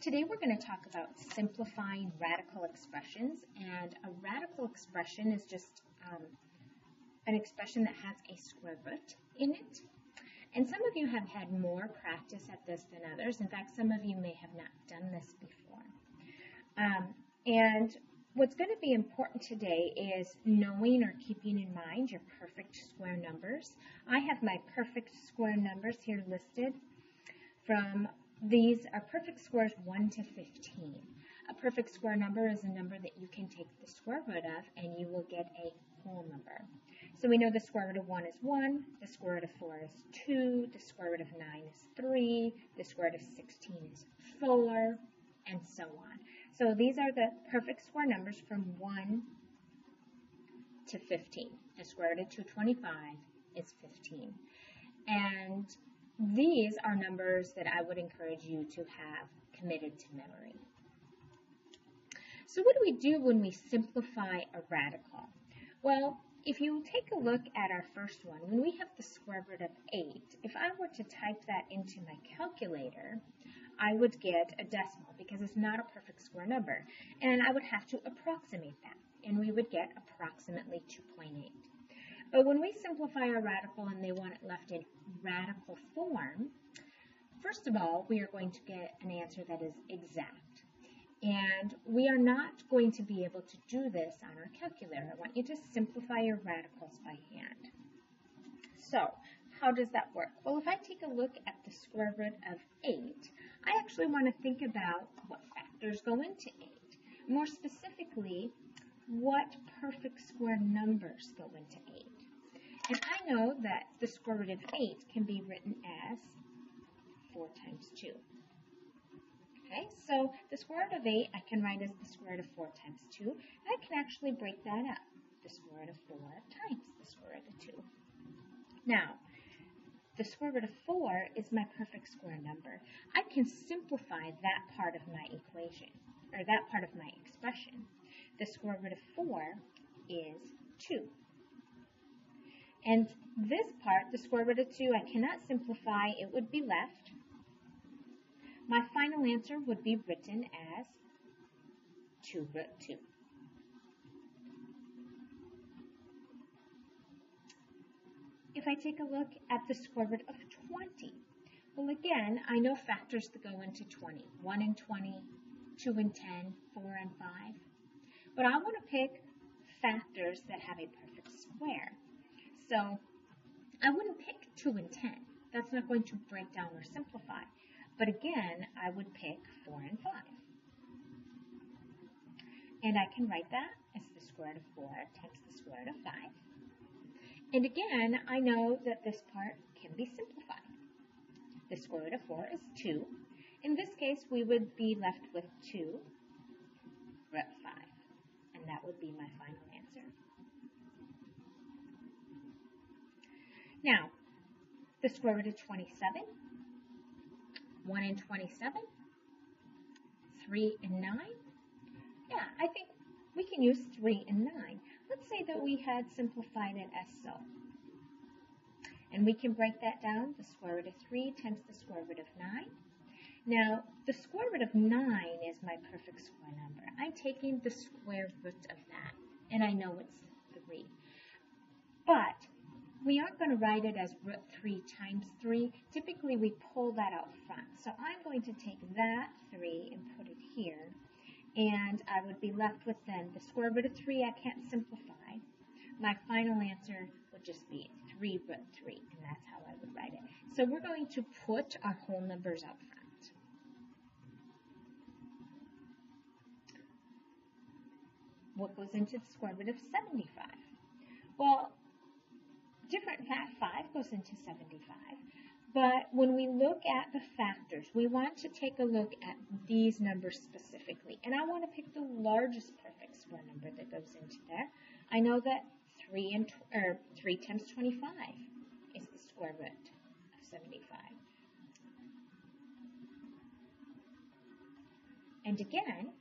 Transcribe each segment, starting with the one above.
Today we're going to talk about simplifying radical expressions, and a radical expression is just an expression that has a square root in it. And some of you have had more practice at this than others. In fact, some of you may have not done this before. And what's going to be important today is knowing or keeping in mind your perfect square numbers. I have my perfect square numbers here listed. From these are perfect squares 1 to 15. A perfect square number is a number that you can take the square root of and you will get a whole number. So we know the square root of 1 is 1, the square root of 4 is 2, the square root of 9 is 3, the square root of 16 is 4, and so on. So these are the perfect square numbers from 1 to 15. The square root of 225 is 15. And these are numbers that I would encourage you to have committed to memory. So what do we do when we simplify a radical? Well, if you take a look at our first one, when we have the square root of 8, if I were to type that into my calculator, I would get a decimal because it's not a perfect square number. And I would have to approximate that, and we would get approximately 2.8. But when we simplify a radical and they want it left in radical form, first of all, we are going to get an answer that is exact. And we are not going to be able to do this on our calculator. I want you to simplify your radicals by hand. So, how does that work? Well, if I take a look at the square root of 8, I actually want to think about what factors go into 8. More specifically, what perfect square numbers go into 8. And I know that the square root of 8 can be written as 4 times 2. Okay, so the square root of 8 I can write as the square root of 4 times 2. And I can actually break that up. The square root of 4 times the square root of 2. Now, the square root of 4 is my perfect square number. I can simplify that part of my equation, or that part of my expression. The square root of 4 is 2. And this part, the square root of 2, I cannot simplify. It would be left. My final answer would be written as 2 root 2. If I take a look at the square root of 20, well, again, I know factors that go into 20. 1 and 20, 2 and 10, 4 and 5. But I want to pick factors that have a perfect square. So I wouldn't pick 2 and 10. That's not going to break down or simplify. But again, I would pick 4 and 5. And I can write that as the square root of 4 times the square root of 5. And again, I know that this part can be simplified. The square root of 4 is 2. In this case, we would be left with 2 root 5. And that would be my final answer. Now, the square root of 27, 1 and 27, 3 and 9. Yeah, I think we can use 3 and 9. Let's say that we had simplified it as so. And we can break that down, the square root of 3 times the square root of 9. Now, the square root of 9 is my perfect square number. I'm taking the square root of that, and I know it's 3. But we aren't going to write it as root 3 times 3. Typically, we pull that out front. So I'm going to take that 3 and put it here. And I would be left with then the square root of 3 I can't simplify. My final answer would just be 3 root 3. And that's how I would write it. So we're going to put our whole numbers out front. What goes into the square root of 75? Well, different 5 goes into 75, but when we look at the factors, we want to take a look at these numbers specifically, and I want to pick the largest perfect square number that goes into there. I know that 3 times 25 is the square root of 75. And again,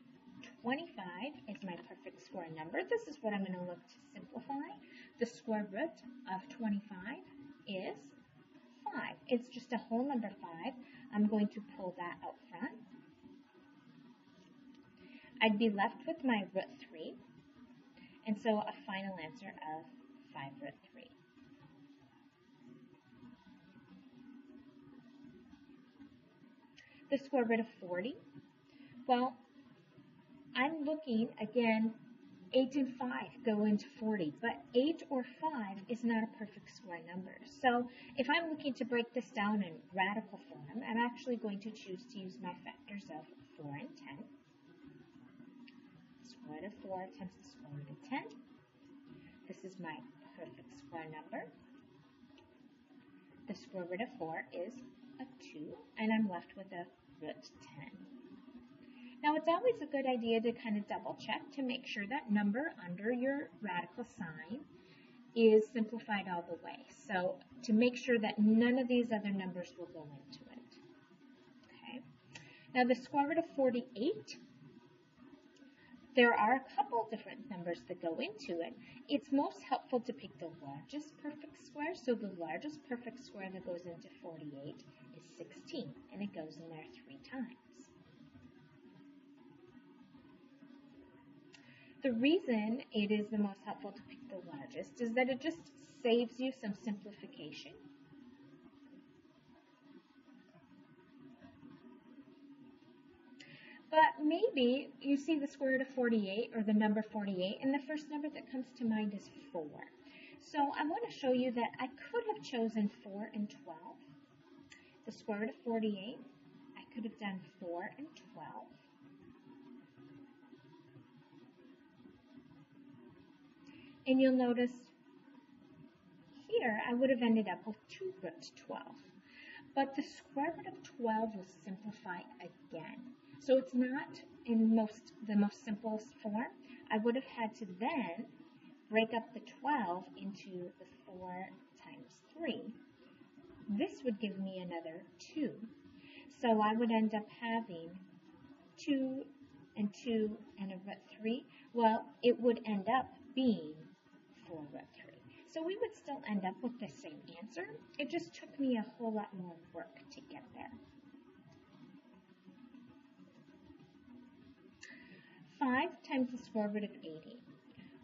25 is my perfect square number. This is what I'm going to look to simplify. The square root of 25 is 5. It's just a whole number 5. I'm going to pull that out front. I'd be left with my root 3, and so a final answer of 5 root 3. The square root of 40, well, I'm looking, again, 8 and 5 go into 40, but 8 or 5 is not a perfect square number. So if I'm looking to break this down in radical form, I'm actually going to choose to use my factors of 4 and 10. Square root of 4 times the square root of 10. This is my perfect square number. The square root of 4 is a 2, and I'm left with a root 10. Now, it's always a good idea to kind of double check to make sure that number under your radical sign is simplified all the way. So to make sure that none of these other numbers will go into it. Okay. Now, the square root of 48, there are a couple different numbers that go into it. It's most helpful to pick the largest perfect square. So the largest perfect square that goes into 48 is 16, and it goes in there 3 times. The reason it is the most helpful to pick the largest is that it just saves you some simplification. But maybe you see the square root of 48 or the number 48, and the first number that comes to mind is 4. So I want to show you that I could have chosen 4 and 12. The square root of 48, I could have done 4 and 12. And you'll notice here I would have ended up with 2 root 12. But the square root of 12 will simplify again. So it's not in the most simplest form. I would have had to then break up the 12 into the 4 times 3. This would give me another 2. So I would end up having 2 and 2 and a root 3. Well, it would end up being 4 root 3. So we would still end up with the same answer. It just took me a whole lot more work to get there. 5 times the square root of 80,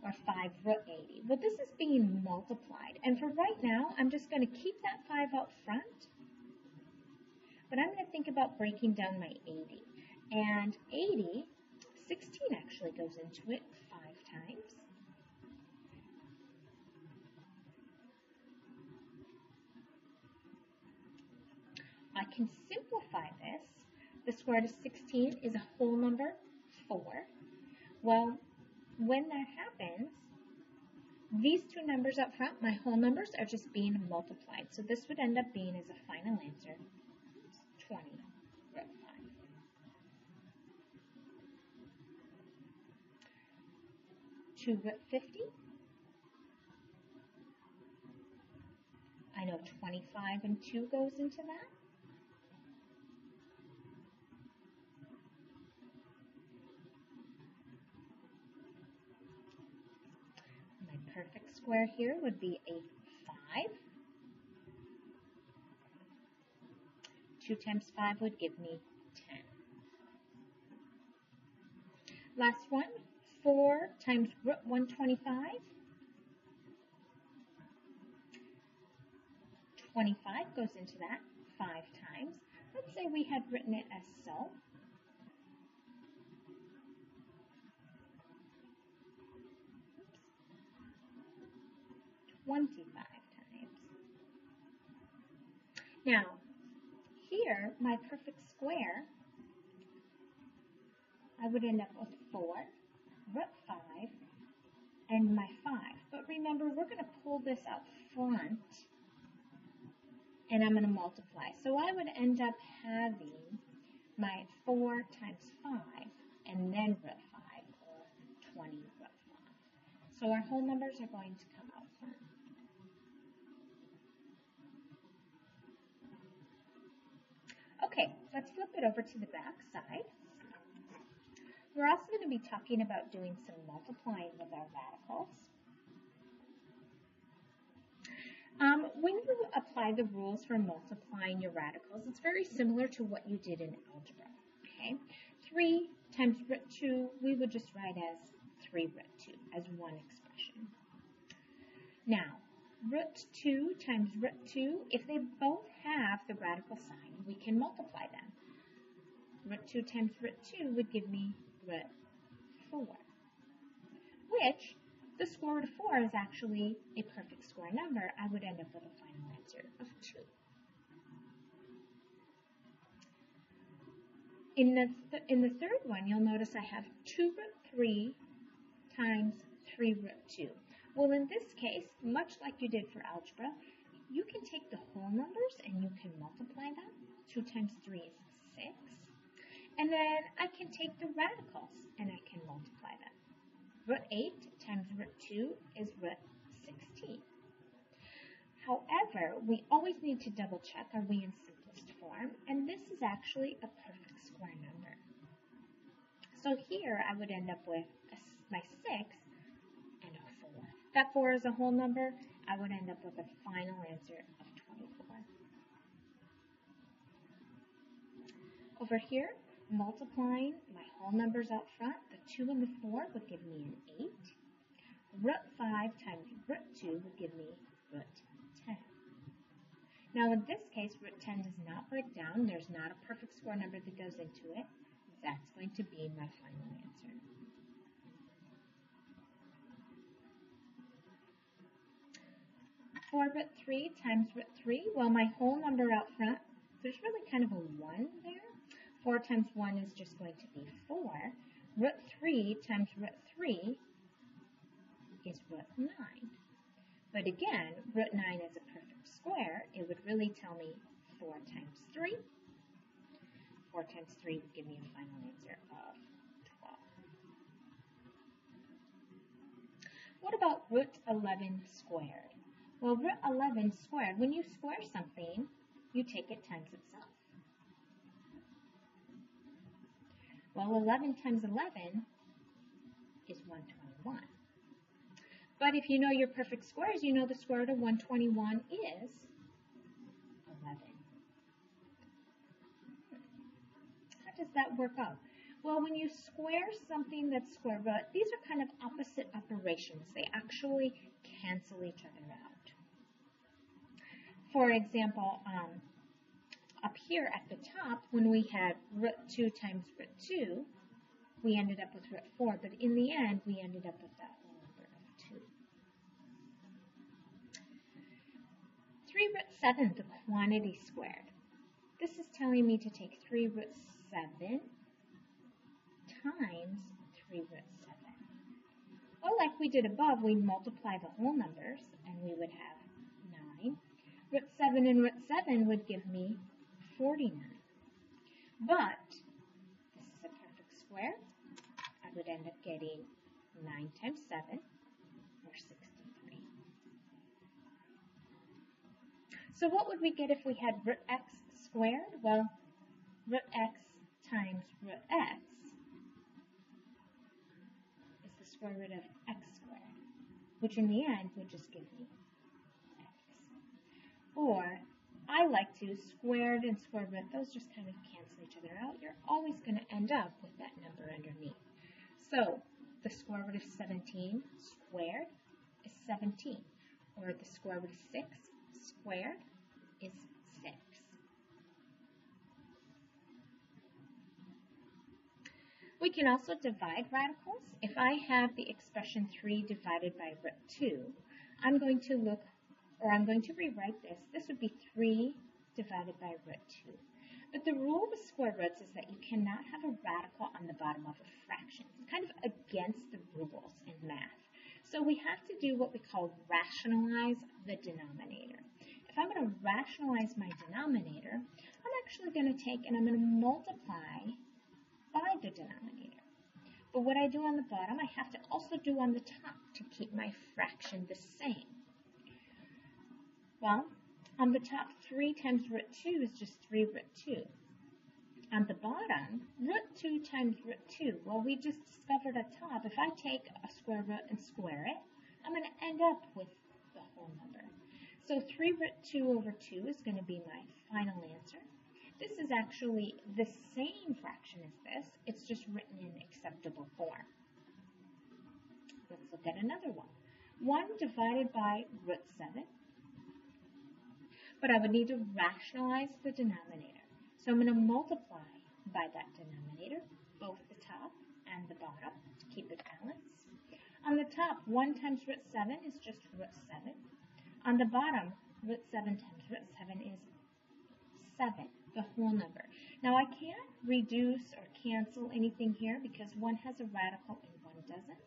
or 5 root 80. Well, this is being multiplied. And for right now, I'm just going to keep that 5 out front. But I'm going to think about breaking down my 80. And 80, 16 actually goes into it 5 times. I can simplify this. The square root of 16 is a whole number, 4. Well, when that happens, these two numbers up front, my whole numbers, are just being multiplied. So this would end up being as a final answer, 20 root 5. Root 50. I know 25 and 2 goes into that. Perfect square here would be a 5. 2 times 5 would give me 10. Last one, 4 times root 125. 25 goes into that 5 times. Let's say we had written it as so. 25 times. Now, here, my perfect square, I would end up with 4, root 5, and my 5. But remember, we're going to pull this out front, and I'm going to multiply. So I would end up having my 4 times 5, and then root 5, or 20 root 5. So our whole numbers are going to come out front. Okay, let's flip it over to the back side. We're also going to be talking about doing some multiplying with our radicals. When you apply the rules for multiplying your radicals, it's very similar to what you did in algebra. Okay, 3 times root 2, we would just write as 3 root 2 as one expression. Now, root 2 times root 2, if they both have the radical sign, we can multiply them. Root 2 times root 2 would give me root 4, which the square root of 4 is actually a perfect square number. I would end up with a final answer of 2. In the third one, you'll notice I have 2 root 3 times 3 root 2. Well, in this case, much like you did for algebra, you can take the whole numbers and you can multiply them. 2 times 3 is 6. And then I can take the radicals and I can multiply them. Root 8 times root 2 is root 16. However, we always need to double check, are we in simplest form? And this is actually a perfect square number. So here I would end up with my 6 and a 4. That 4 is a whole number. I would end up with a final answer of 24. Over here, multiplying my whole numbers out front, the 2 and the 4 would give me an 8. Root 5 times root 2 would give me root 10. Now in this case, root 10 does not break down. There's not a perfect square number that goes into it. That's going to be my final answer. For root 3 times root 3, well, my whole number out front, there's really kind of a 1 there. 4 times 1 is just going to be 4. Root 3 times root 3 is root 9. But again, root 9 is a perfect square. It would really tell me 4 times 3. 4 times 3 would give me a final answer of 12. What about root 11 squared? Well, root 11 squared, when you square something, you take it times itself. Well, 11 times 11 is 121. But if you know your perfect squares, you know the square root of 121 is 11. How does that work out? Well, when you square something that's square root, these are kind of opposite operations. They actually cancel each other out. For example, up here at the top, when we had root 2 times root 2, we ended up with root 4, but in the end, we ended up with that whole number of 2. 3 root 7, the quantity squared. This is telling me to take 3 root 7 times 3 root 7. Well, like we did above, we'd multiply the whole numbers, and we would have 9. Root 7 and root 7 would give me 49. But this is a perfect square. I would end up getting 9 times 7, or 63. So what would we get if we had root x squared? Well, root x times root x is the square root of x squared, which in the end would just give me x. Or I like to squared and square root, those just kind of cancel each other out. You're always going to end up with that number underneath. So the square root of 17 squared is 17, or the square root of 6 squared is 6. We can also divide radicals. If I have the expression 3 divided by root 2, I'm going to rewrite this. This would be 3 divided by root 2. But the rule with square roots is that you cannot have a radical on the bottom of a fraction. It's kind of against the rules in math. So we have to do what we call rationalize the denominator. If I'm going to rationalize my denominator, I'm actually going to take and I'm going to multiply by the denominator. But what I do on the bottom, I have to also do on the top to keep my fraction the same. Well, on the top, 3 times root 2 is just 3 root 2. On the bottom, root 2 times root 2. Well, we just discovered at top, if I take a square root and square it, I'm going to end up with the whole number. So 3 root 2 over 2 is going to be my final answer. This is actually the same fraction as this. It's just written in acceptable form. Let's look at another one. 1 divided by root 7. But I would need to rationalize the denominator. So I'm going to multiply by that denominator, both the top and the bottom, to keep it balanced. On the top, 1 times root 7 is just root 7. On the bottom, root 7 times root 7 is 7, the whole number. Now I can't reduce or cancel anything here because one has a radical and one doesn't.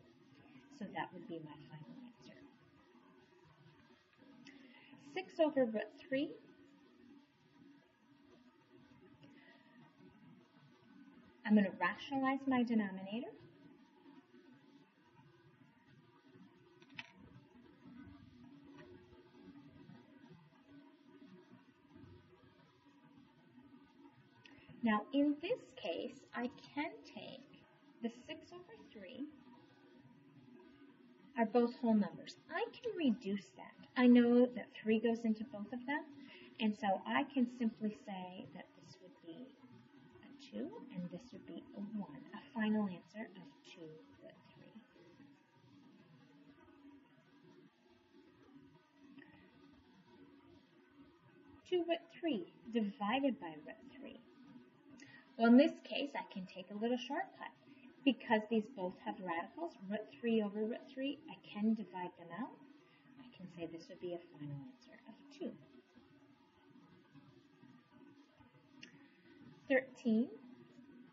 So that would be my final answer. 6 over root 3. I'm going to rationalize my denominator. Now, in this case, I can take the 6 over 3 are both whole numbers. I can reduce that. I know that 3 goes into both of them, and so I can simply say that this would be a 2 and this would be a 1, a final answer of 2 root 3. Two root 3 divided by root 3. Well, in this case, I can take a little shortcut. Because these both have radicals, root 3 over root 3, I can divide them out. I can say this would be a final answer of 2. 13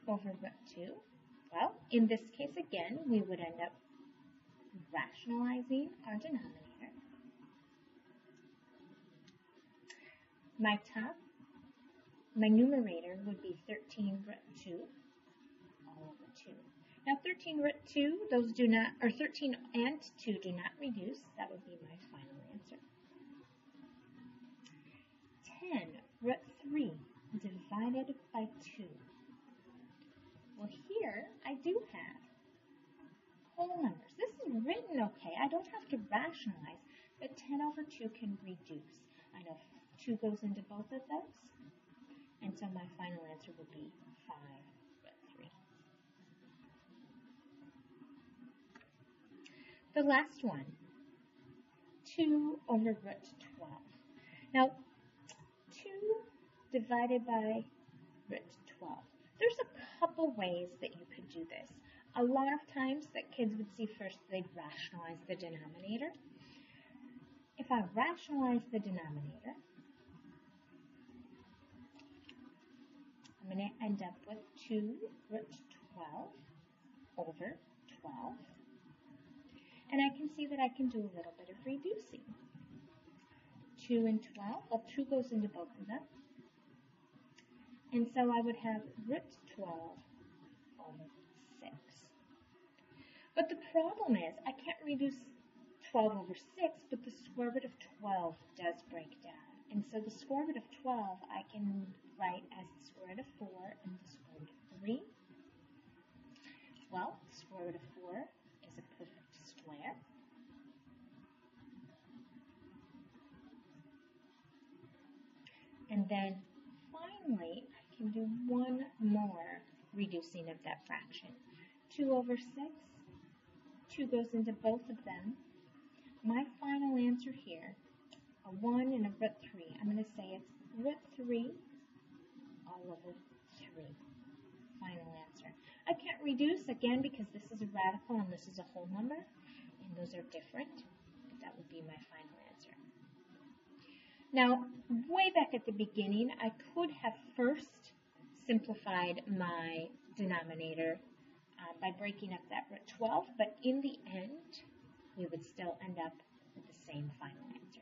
over root 2. Well, in this case, again, we would end up rationalizing our denominator. My numerator would be 13 root 2 all over 2. Now 13 root 2, those do not, or 13 and 2 do not reduce. That would be my final answer. 10 root 3 divided by 2. Well, here I do have whole numbers. This is written okay. I don't have to rationalize, but 10 over 2 can reduce. I know 2 goes into both of those, and so my final answer would be 5 root 3. The last one, 2 over root 12. Now, 2 divided by root 12. There's a couple ways that you could do this. A lot of times that kids would see first, they'd rationalize the denominator. If I rationalize the denominator, I'm going to end up with 2 root 12 over 12. And I can see that I can do a little bit of reducing. 2 and 12, well, 2 goes into both of them. And so I would have root 12 over 6. But the problem is, I can't reduce 12 over 6, but the square root of 12 does break down. And so the square root of 12 I can write as the square root of 4 and the square root of 3. Well, the square root of 4 is a perfect square. And then finally, I can do one more reducing of that fraction. 2 over 6, 2 goes into both of them. My final answer here, a 1 and a root 3. I'm going to say it's root 3 all over 3. Final answer. I can't reduce, again, because this is a radical and this is a whole number, and those are different. But that would be my final answer. Now, way back at the beginning, I could have first simplified my denominator by breaking up that root 12, but in the end, we would still end up with the same final answer.